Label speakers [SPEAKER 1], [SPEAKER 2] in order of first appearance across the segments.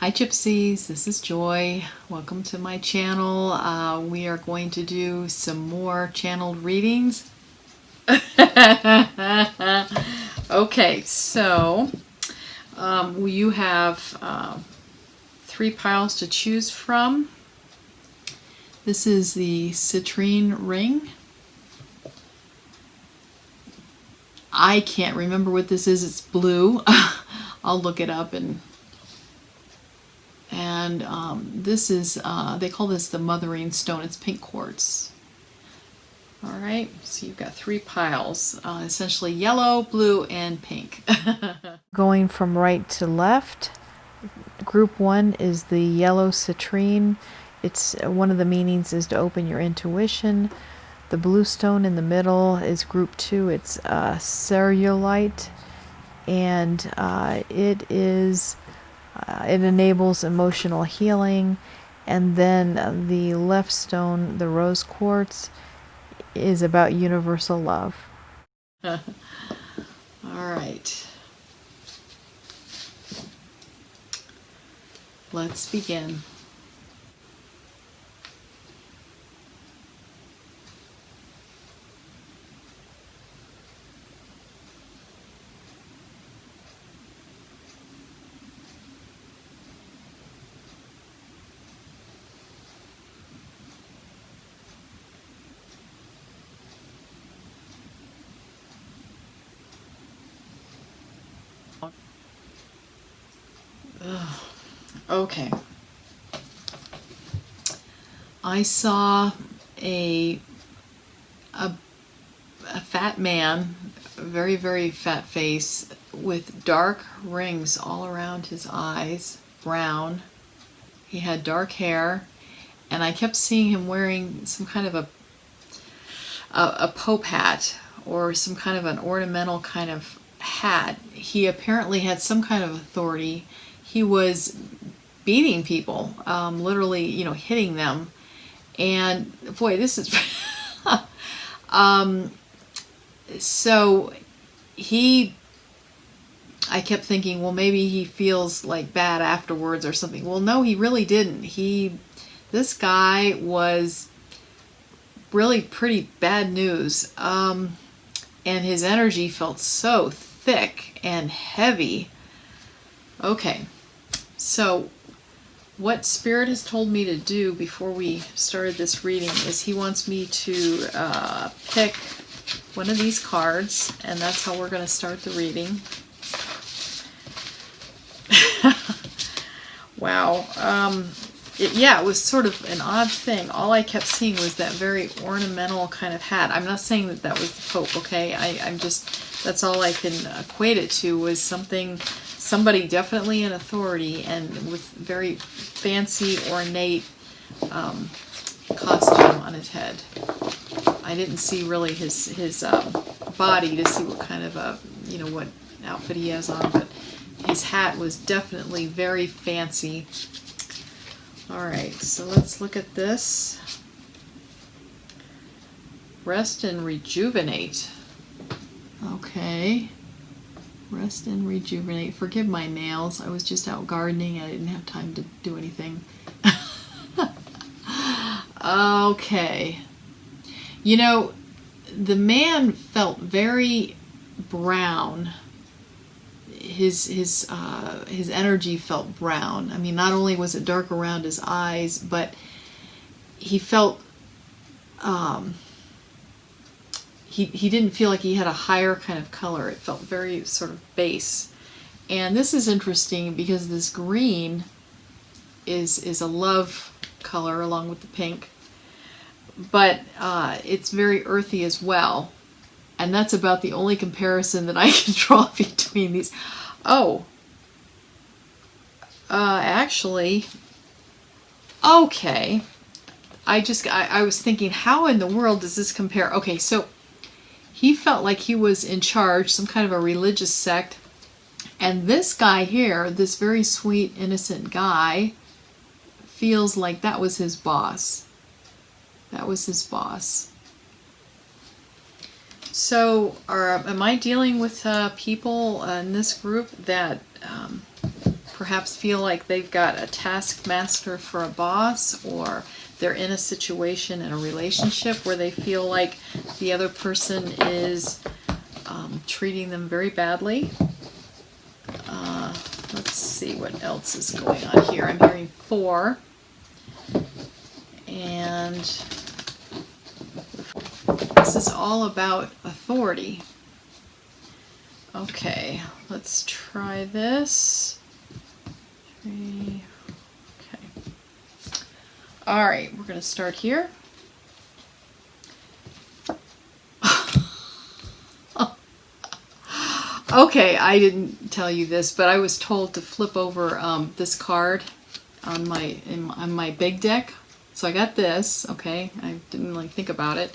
[SPEAKER 1] Hi Gypsies, this is Joy. Welcome to my channel. We are going to do some more channeled readings. Okay, so you have 3 piles to choose from. This is the Citrine ring. I can't remember what this is. It's blue. I'll look it up and this is, they call this the mothering stone. It's pink quartz. All right, so you've got 3 piles, essentially yellow, blue, and pink. Going from right to left, group 1 is the yellow citrine. It's one of the meanings is to open your intuition. The blue stone in the middle is group 2. It's Cerulite, and it enables emotional healing. And then the left stone, the rose quartz, is about universal love. All right. Let's begin. Okay. I saw a fat man, a very, very fat face, with dark rings all around his eyes, brown. He had dark hair, and I kept seeing him wearing some kind of a pope hat or some kind of an ornamental kind of hat. He apparently had some kind of authority. He was beating people, literally, hitting them. And boy, this is so I kept thinking, well, maybe he feels like bad afterwards or something. Well, no, he really didn't. This guy was really pretty bad news. And his energy felt so thick and heavy. Okay, so what Spirit has told me to do before we started this reading is he wants me to pick one of these cards, and that's how we're going to start the reading. Wow. It was sort of an odd thing. All I kept seeing was that very ornamental kind of hat. I'm not saying that that was the Pope, okay? I'm just, that's all I can equate it to, was somebody definitely in authority and with very fancy, ornate costume on his head. I didn't see really his body to see what kind of what outfit he has on, but his hat was definitely very fancy. All right, so let's look at this. Rest and rejuvenate. Okay. Rest and rejuvenate. Forgive my nails. I was just out gardening. I didn't have time to do anything. Okay. The man felt very brown. His energy felt brown. I mean, not only was it dark around his eyes, but he felt he didn't feel like he had a higher kind of color. It felt very sort of base. And this is interesting because this green is a love color along with the pink, but it's very earthy as well. And that's about the only comparison that I can draw between these. Oh, actually, okay. I was thinking, how in the world does this compare? Okay, so he felt like he was in charge, some kind of a religious sect. And this guy here, this very sweet, innocent guy, feels like that was his boss. That was his boss. So, am I dealing with people in this group that perhaps feel like they've got a taskmaster for a boss, or they're in a situation in a relationship where they feel like the other person is treating them very badly. Let's see what else is going on here. I'm hearing 4. And this is all about authority. Okay, let's try this. 3. Okay. All right, we're going to start here. Okay, I didn't tell you this, but I was told to flip over this card on my big deck. So I got this, okay, I didn't really think about it.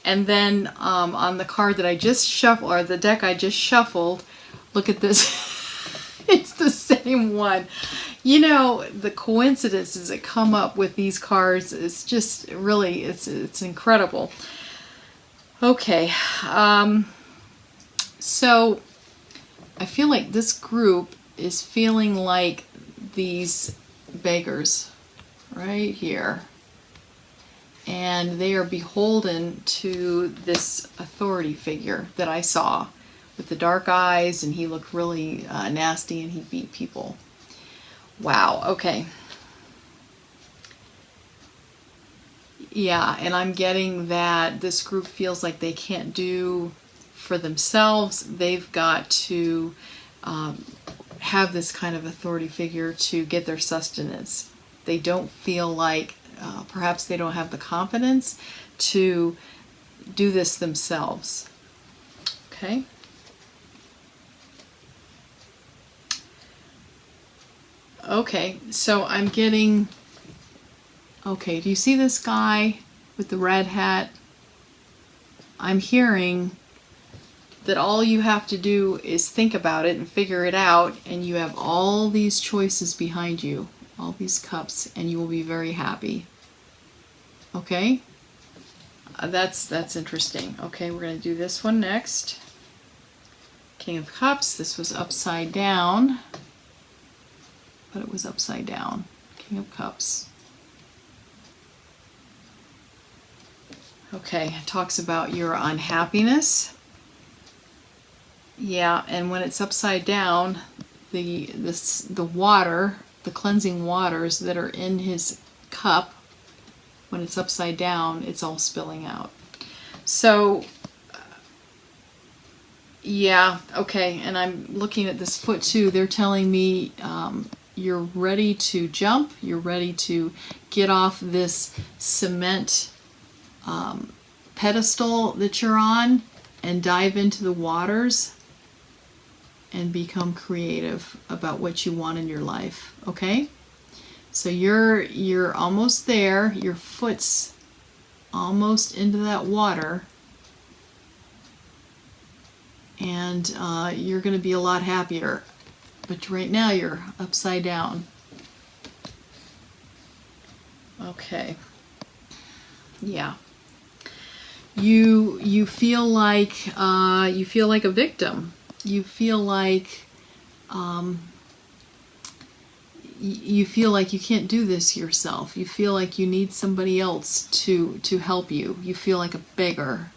[SPEAKER 1] And then on the card that I just shuffled, or the deck I just shuffled, look at this. It's the same one. You know, the coincidences that come up with these cards is just really, it's incredible. Okay, so I feel like this group is feeling like these beggars right here. And they are beholden to this authority figure that I saw with the dark eyes, and he looked really nasty, and he beat people. Wow, okay. Yeah, and I'm getting that this group feels like they can't do for themselves. They've got to have this kind of authority figure to get their sustenance. They don't feel like, perhaps they don't have the confidence to do this themselves. Okay. Okay, so I'm getting, okay, do you see this guy with the red hat? I'm hearing that all you have to do is think about it and figure it out, and you have all these choices behind you, all these cups, and you will be very happy. Okay? That's interesting. Okay, we're going to do this one next. King of Cups. This was upside down, but it was upside down. King of Cups. Okay, it talks about your unhappiness. Yeah, and when it's upside down, the water, the cleansing waters that are in his cup, when it's upside down, it's all spilling out. So, yeah, okay, and I'm looking at this foot too. They're telling me you're ready to jump, you're ready to get off this cement pedestal that you're on and dive into the waters and become creative about what you want in your life. Okay? So you're almost there. Your foot's almost into that water, and you're going to be a lot happier. But right now you're upside down. Okay. Yeah. You feel like a victim. You feel like you can't do this yourself. You feel like you need somebody else to help you. You feel like a beggar.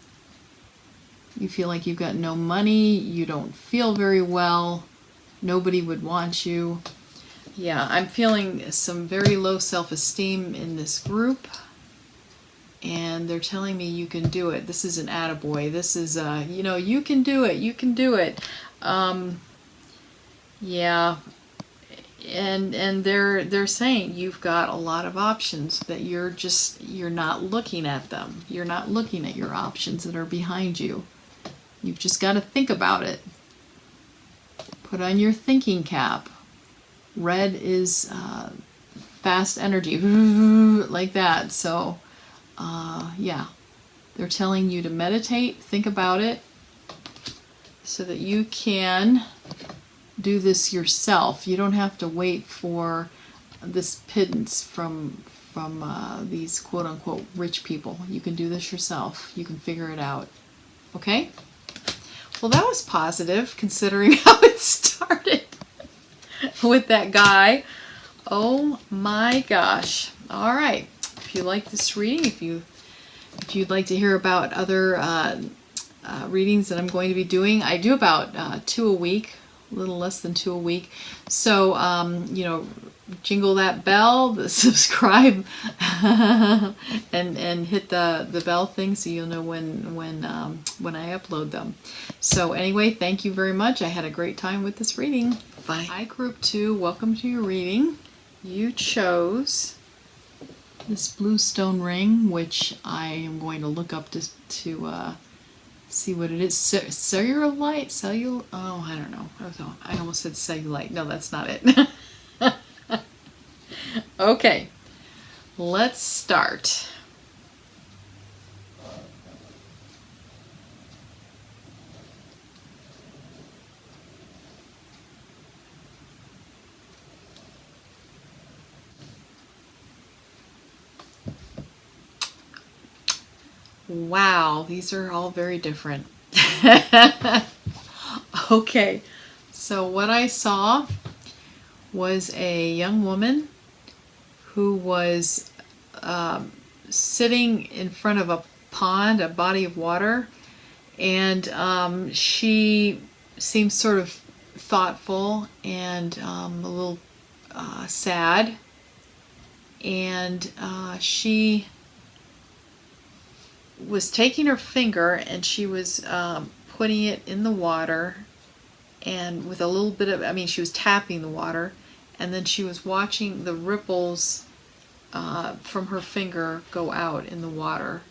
[SPEAKER 1] You feel like you've got no money. You don't feel very well. Nobody would want you. Yeah, I'm feeling some very low self-esteem in this group. And they're telling me you can do it. This is an attaboy. This is, you can do it. You can do it. Yeah. And they're saying you've got a lot of options, that you're not looking at them. You're not looking at your options that are behind you. You've just got to think about it. Put on your thinking cap. Red is fast energy, like that. So, yeah, they're telling you to meditate, think about it, so that you can do this yourself. You don't have to wait for this pittance from these quote-unquote rich people. You can do this yourself. You can figure it out. Okay? Well, that was positive, considering how it started. with that guy. Oh my gosh. All right. If you like this reading, if you'd like to hear about other readings that I'm going to be doing, I do about 2 a week, a little less than 2 a week. So, you know, jingle that bell, the subscribe, and hit the bell thing so you'll know when I upload them. So anyway, thank you very much. I had a great time with this reading. Bye. Hi, Group 2. Welcome to your reading. You chose this blue stone ring, which I am going to look up to see what it is. Cerulite? Oh, I don't know. I almost said cellulite. No, that's not it. Okay, let's start. Wow, these are all very different. Okay, so what I saw was a young woman who was sitting in front of a pond, a body of water, and she seemed sort of thoughtful and a little sad, and she was taking her finger and she was putting it in the water, and with a little bit of, she was tapping the water, and then she was watching the ripples from her finger go out in the water.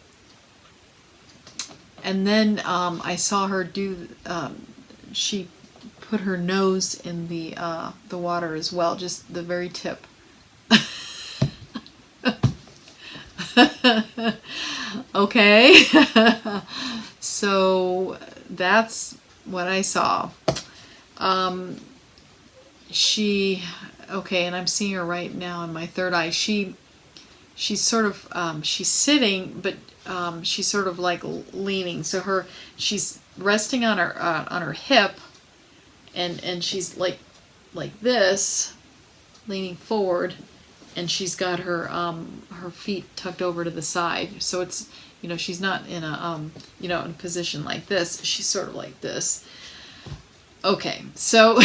[SPEAKER 1] And then I saw her she put her nose in the water as well, just the very tip. Okay. So that's what I saw. Okay, and I'm seeing her right now in my third eye. She's sort of, she's sitting, but she's sort of like leaning. So she's resting on her hip, and she's like this, leaning forward, and she's got her feet tucked over to the side. So it's, she's not in a in a position like this. She's sort of like this. Okay, so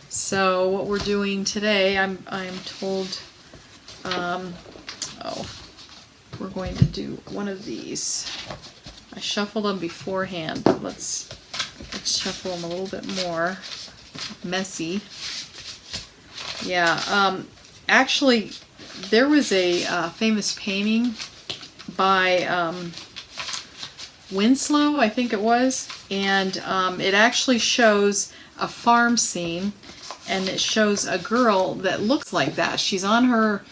[SPEAKER 1] so what we're doing today, I'm told, we're going to do one of these. I shuffled them beforehand, but let's shuffle them a little bit more. Messy. Yeah, actually, there was a famous painting by Winslow, I think it was, and it actually shows a farm scene, and it shows a girl that looks like that. She's on her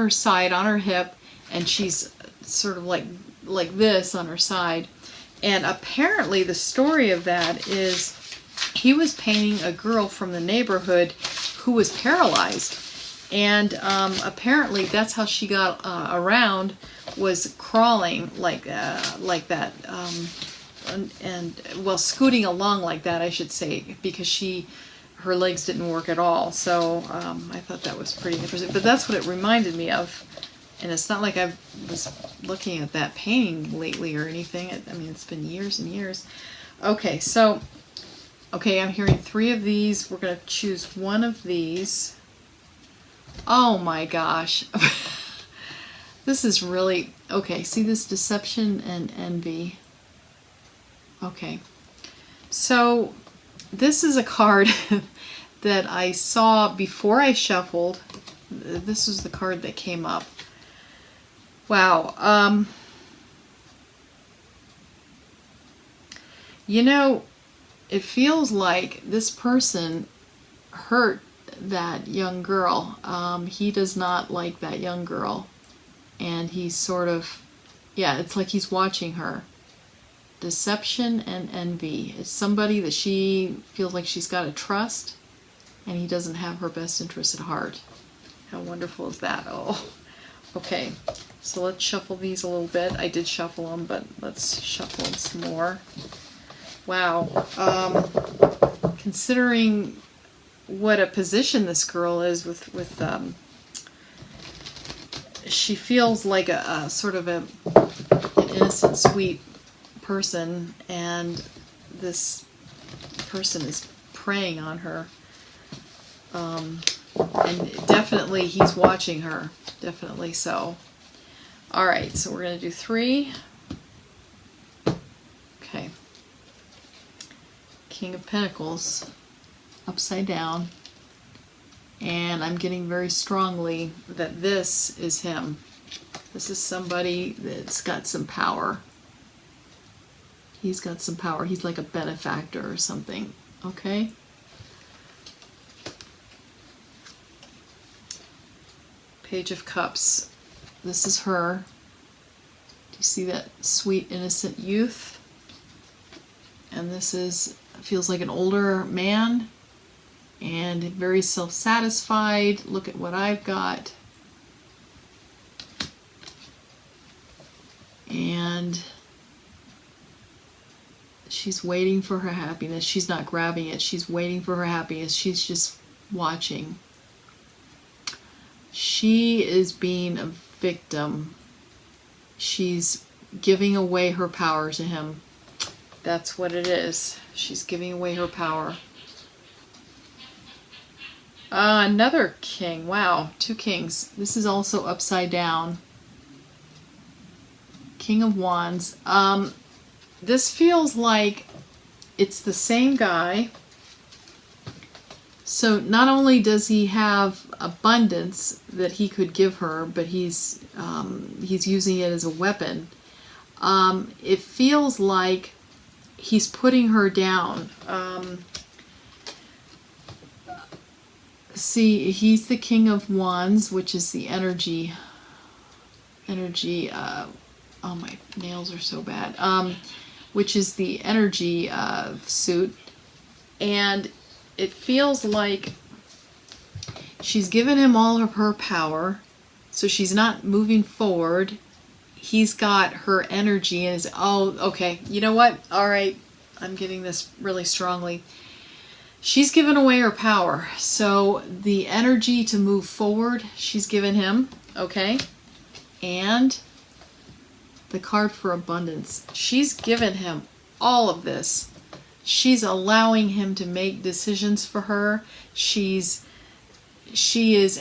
[SPEAKER 1] side, on her hip, and she's sort of like this on her side. And apparently the story of that is he was painting a girl from the neighborhood who was paralyzed, and apparently that's how she got around, was crawling like that, and well, scooting along like that, I should say, because her legs didn't work at all. So I thought that was pretty interesting. But that's what it reminded me of. And it's not like I was looking at that painting lately or anything. It's been years and years. Okay, so, I'm hearing 3 of these. We're going to choose one of these. Oh my gosh. This is really, okay, see this deception and envy. Okay, so this is a card that I saw before I shuffled. This is the card that came up. Wow. It feels like this person hurt that young girl. He does not like that young girl. And he's sort of, it's like he's watching her. Deception and envy. It's somebody that she feels like she's got to trust, and he doesn't have her best interest at heart. How wonderful is that? Oh, okay. So let's shuffle these a little bit. I did shuffle them, but let's shuffle them some more. Wow. Considering what a position this girl is with she feels like a sort of an innocent, sweet person, and this person is preying on her. And definitely he's watching her. Definitely so. Alright, so we're going to do 3. Okay. King of Pentacles. Upside down. And I'm getting very strongly that this is him. This is somebody that's got some power. He's got some power. He's like a benefactor or something. Okay? Page of Cups. This is her. Do you see that sweet, innocent youth? And this feels like an older man. And very self-satisfied. Look at what I've got. And she's waiting for her happiness. She's not grabbing it. She's waiting for her happiness. She's just watching. She is being a victim. She's giving away her power to him. That's what it is. She's giving away her power. Another king. Wow, 2 kings. This is also upside down. King of Wands. This feels like it's the same guy. So not only does he have abundance that he could give her, but he's using it as a weapon. It feels like he's putting her down. See, he's the King of Wands, which is the energy. Oh, my nails are so bad. Which is the energy suit, and it feels like she's given him all of her power, so she's not moving forward. He's got her energy and is, oh, okay, you know what? All right, I'm getting this really strongly. She's given away her power, so the energy to move forward, she's given him, okay? And the card for abundance. She's given him all of this. She's allowing him to make decisions for her. She is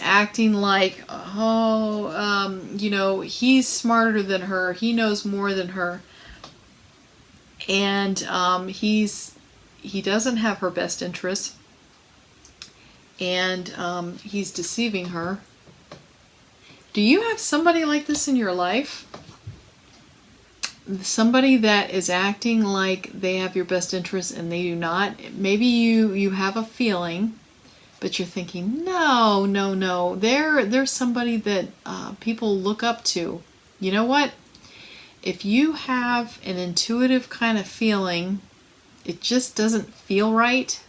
[SPEAKER 1] acting like, you know, he's smarter than her. He knows more than her. And he doesn't have her best interests. And he's deceiving her. Do you have somebody like this in your life? Somebody that is acting like they have your best interest and they do not. Maybe you have a feeling, but you're thinking, no. There's somebody that people look up to. You know what? If you have an intuitive kind of feeling, it just doesn't feel right,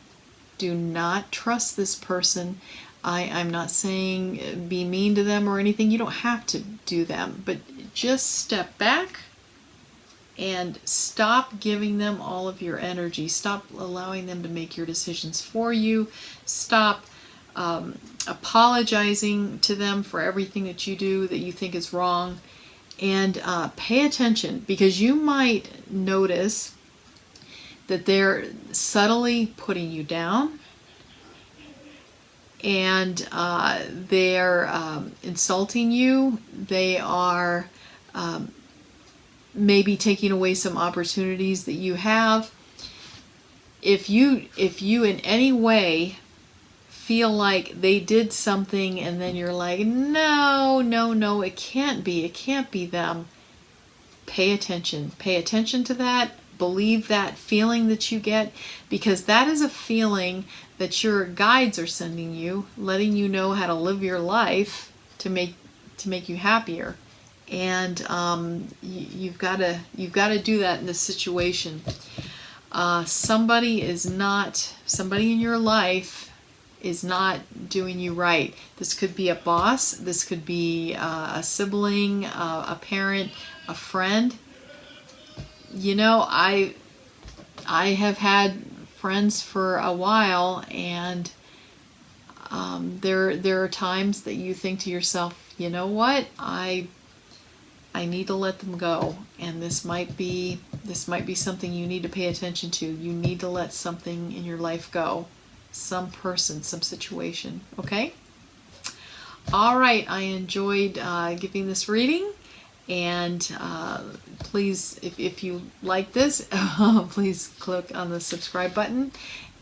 [SPEAKER 1] do not trust this person. I'm not saying be mean to them or anything. You don't have to do them, but just step back and stop giving them all of your energy. Stop allowing them to make your decisions for you. Stop apologizing to them for everything that you do that you think is wrong. And pay attention, because you might notice that they're subtly putting you down, and they're insulting you. They are maybe taking away some opportunities that you have. If you in any way feel like they did something and then you're like, no, it can't be them, pay attention to that. Believe that feeling that you get, because that is a feeling that your guides are sending you, letting you know how to live your life to make you happier. And you've got to do that in this situation. Somebody in your life is not doing you right. This could be a boss. This could be a sibling, a parent, a friend. You know, I have had friends for a while, and There are times that you think to yourself, you know what, I need to let them go, and this might be something you need to pay attention to. You need to let something in your life go, some person, some situation. Okay. All right. I enjoyed giving this reading, and please, if you like this, please click on the subscribe button.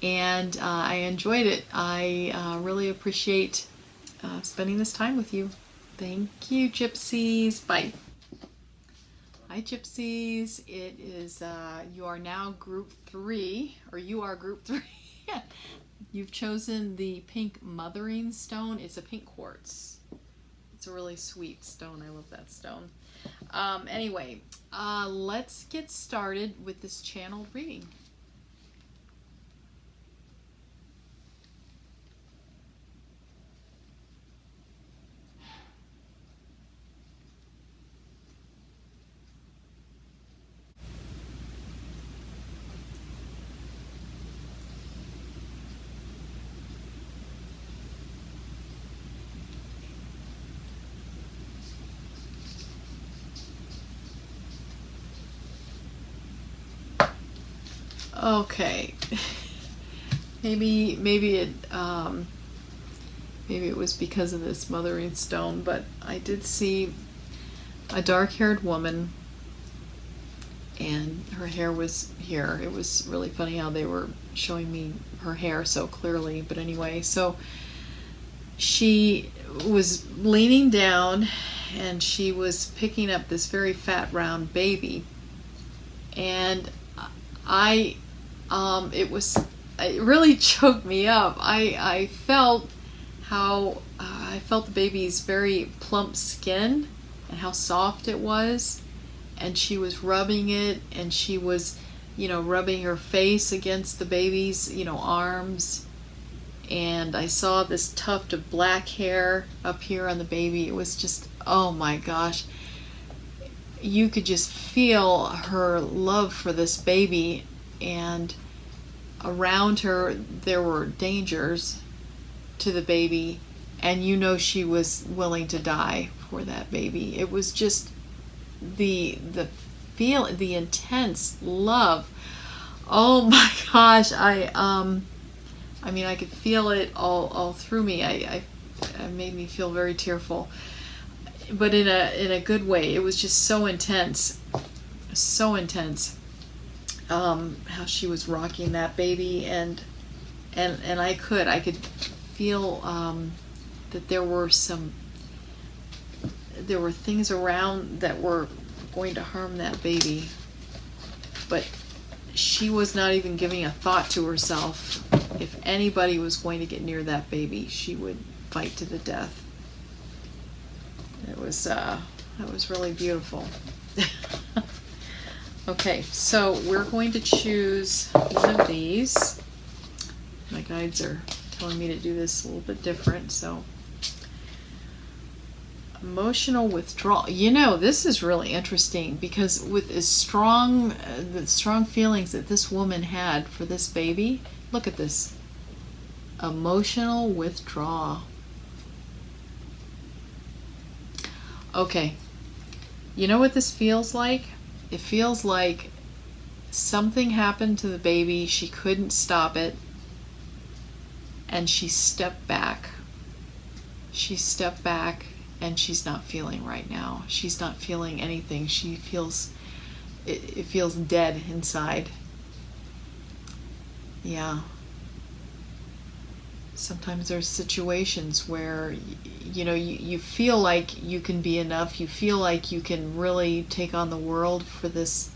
[SPEAKER 1] And I enjoyed it. I really appreciate spending this time with you. Thank you, Gypsies. Bye. Hi, Gypsies. It is, you are now group 3, or you are group 3. You've chosen the pink mothering stone. It's a pink quartz. It's a really sweet stone. I love that stone. Anyway, let's get started with this channeled reading. Okay, maybe it was because of this mothering stone, but I did see a dark-haired woman, and her hair was here. It was really funny how they were showing me her hair so clearly, but anyway, so she was leaning down and she was picking up this very fat round baby, and it really choked me up. I felt the baby's very plump skin and how soft it was, and she was rubbing it, and she was, rubbing her face against the baby's, arms, and I saw this tuft of black hair up here on the baby. It was just, oh my gosh. You could just feel her love for this baby, and around her there were dangers to the baby, and she was willing to die for that baby. It was just the intense love. Oh my gosh, I could feel it all through me. It made me feel very tearful, but in a good way. It was just so intense, so intense. How she was rocking that baby, and I could feel that there were things around that were going to harm that baby, but she was not even giving a thought to herself. If anybody was going to get near that baby, she would fight to the death. It was really beautiful. Okay, so we're going to choose one of these. My guides are telling me to do this a little bit different, so emotional withdrawal. This is really interesting, because with the strong feelings that this woman had for this baby, look at this. Emotional withdrawal. Okay, you know what this feels like? It feels like something happened to the baby, she couldn't stop it, and she stepped back. She stepped back, and she's not feeling right now. She's not feeling anything. She feels, it feels dead inside. Yeah. Sometimes there's situations where you feel like you can be enough. You feel like you can really take on the world for this,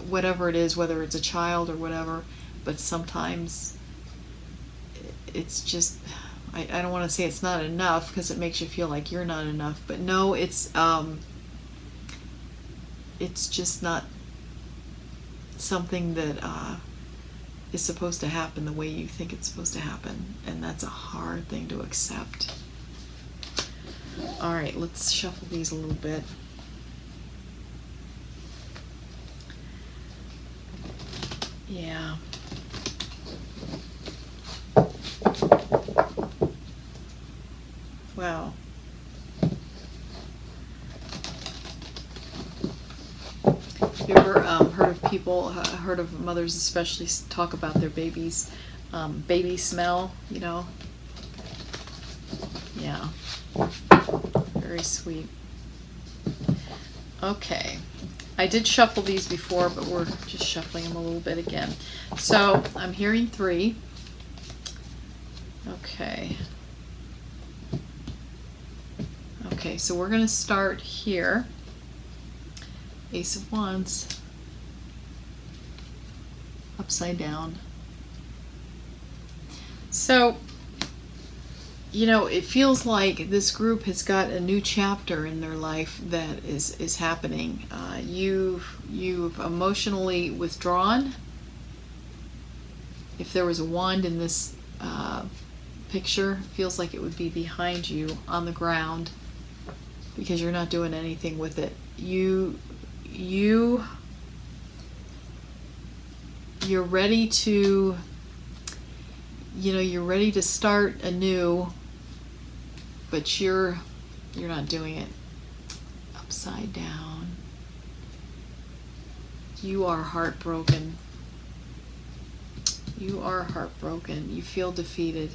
[SPEAKER 1] whatever it is, whether it's a child or whatever. But sometimes it's just, I don't want to say it's not enough, because it makes you feel like you're not enough. But no, it's just not something that is supposed to happen the way you think it's supposed to happen, and that's a hard thing to accept. All right, let's shuffle these a little bit. Yeah. Wow. Have you ever heard of mothers especially talk about their babies, baby smell, you know? Yeah. Very sweet. Okay. I did shuffle these before, but we're just shuffling them a little bit again. So I'm hearing 3. Okay. Okay, so we're going to start here. Ace of Wands. Upside down. So, you know, it feels like this group has got a new chapter in their life that is happening. You've emotionally withdrawn. If there was a wand in this picture, it feels like it would be behind you on the ground because you're not doing anything with it. You're ready to, you're ready to start anew, but you're not doing it. Upside down. You are heartbroken. You are heartbroken. You feel defeated.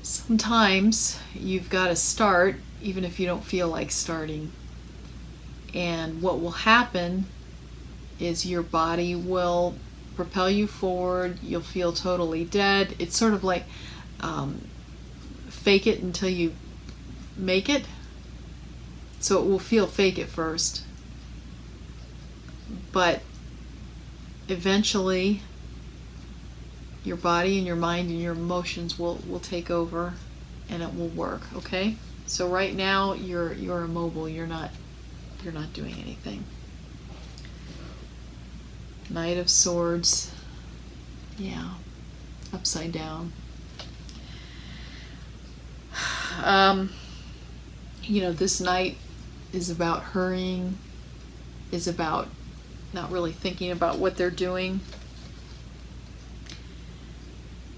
[SPEAKER 1] Sometimes you've got to start even if you don't feel like starting. And what will happen is your body will propel you forward. You'll feel totally dead. It's sort of like fake it until you make it. So it will feel fake at first. But eventually your body and your mind and your emotions will take over and it will work, okay? So right now you're immobile. You're not doing anything. Knight of Swords. Yeah. Upside down. This night is about hurrying, is about not really thinking about what they're doing.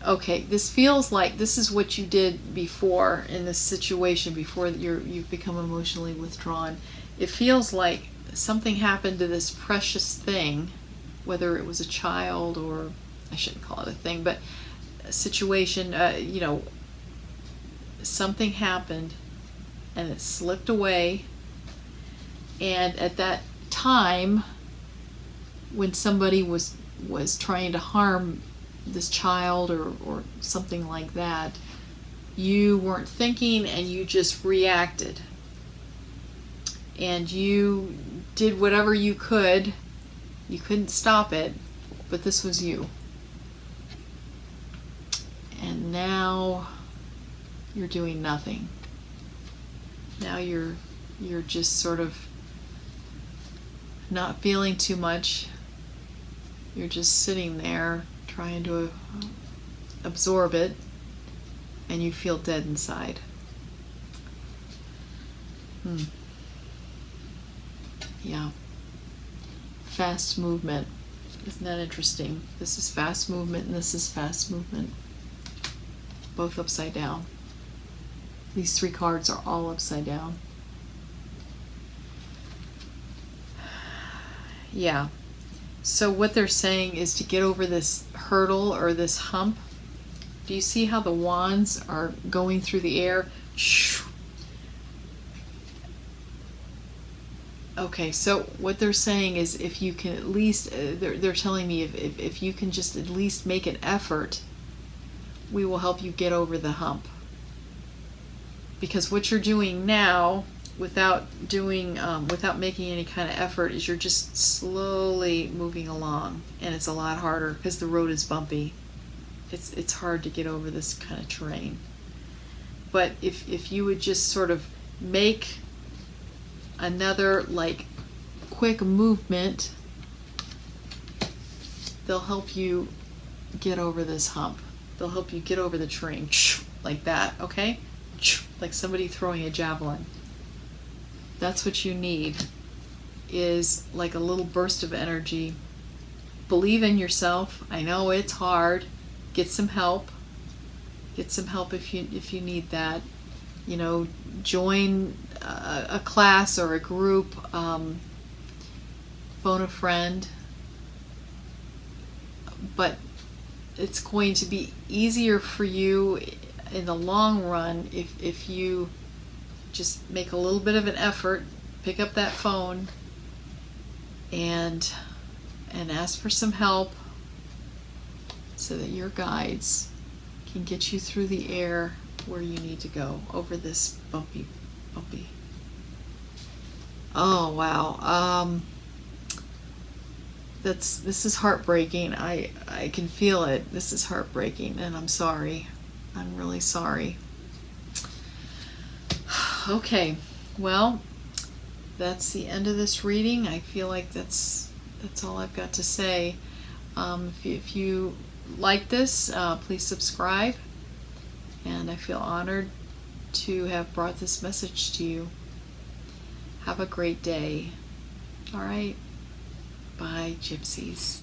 [SPEAKER 1] Okay, this feels like this is what you did before in this situation, before you've become emotionally withdrawn. It feels like something happened to this precious thing, whether it was a child or, I shouldn't call it a thing, but a situation, something happened and it slipped away. And at that time, when somebody was trying to harm this child or something like that, you weren't thinking and you just reacted. And you did whatever you could. You couldn't stop it, but this was you. And now you're doing nothing. Now you're just sort of not feeling too much. You're just sitting there trying to absorb it, and you feel dead inside. Yeah. Fast movement. Isn't that interesting? This is fast movement and this is fast movement. Both upside down. These 3 cards are all upside down. Yeah. So what they're saying is to get over this hurdle or this hump. Do you see how the wands are going through the air? Okay, so what they're saying is if you can at least, they're telling me if you can just at least make an effort, we will help you get over the hump. Because what you're doing now, without making any kind of effort, is you're just slowly moving along, and it's a lot harder because the road is bumpy. It's hard to get over this kind of terrain. But if you would just sort of make another quick movement, they'll help you get over this hump. They'll help you get over the terrain like that, okay? Like somebody throwing a javelin. That's what you need, is like a little burst of energy. Believe in yourself. I know it's hard. Get some help. Get some help if you need that. you know, join a class or a group, phone a friend, but it's going to be easier for you in the long run if you just make a little bit of an effort, pick up that phone and ask for some help so that your guides can get you through the air where you need to go over this bumpy. Oh wow. This is heartbreaking. I can feel it. This is heartbreaking, and I'm sorry. I'm really sorry. Okay, well, that's the end of this reading. I feel like that's all I've got to say. If you like this, please subscribe, and I feel honored to have brought this message to you. Have a great day. All right. Bye, gypsies.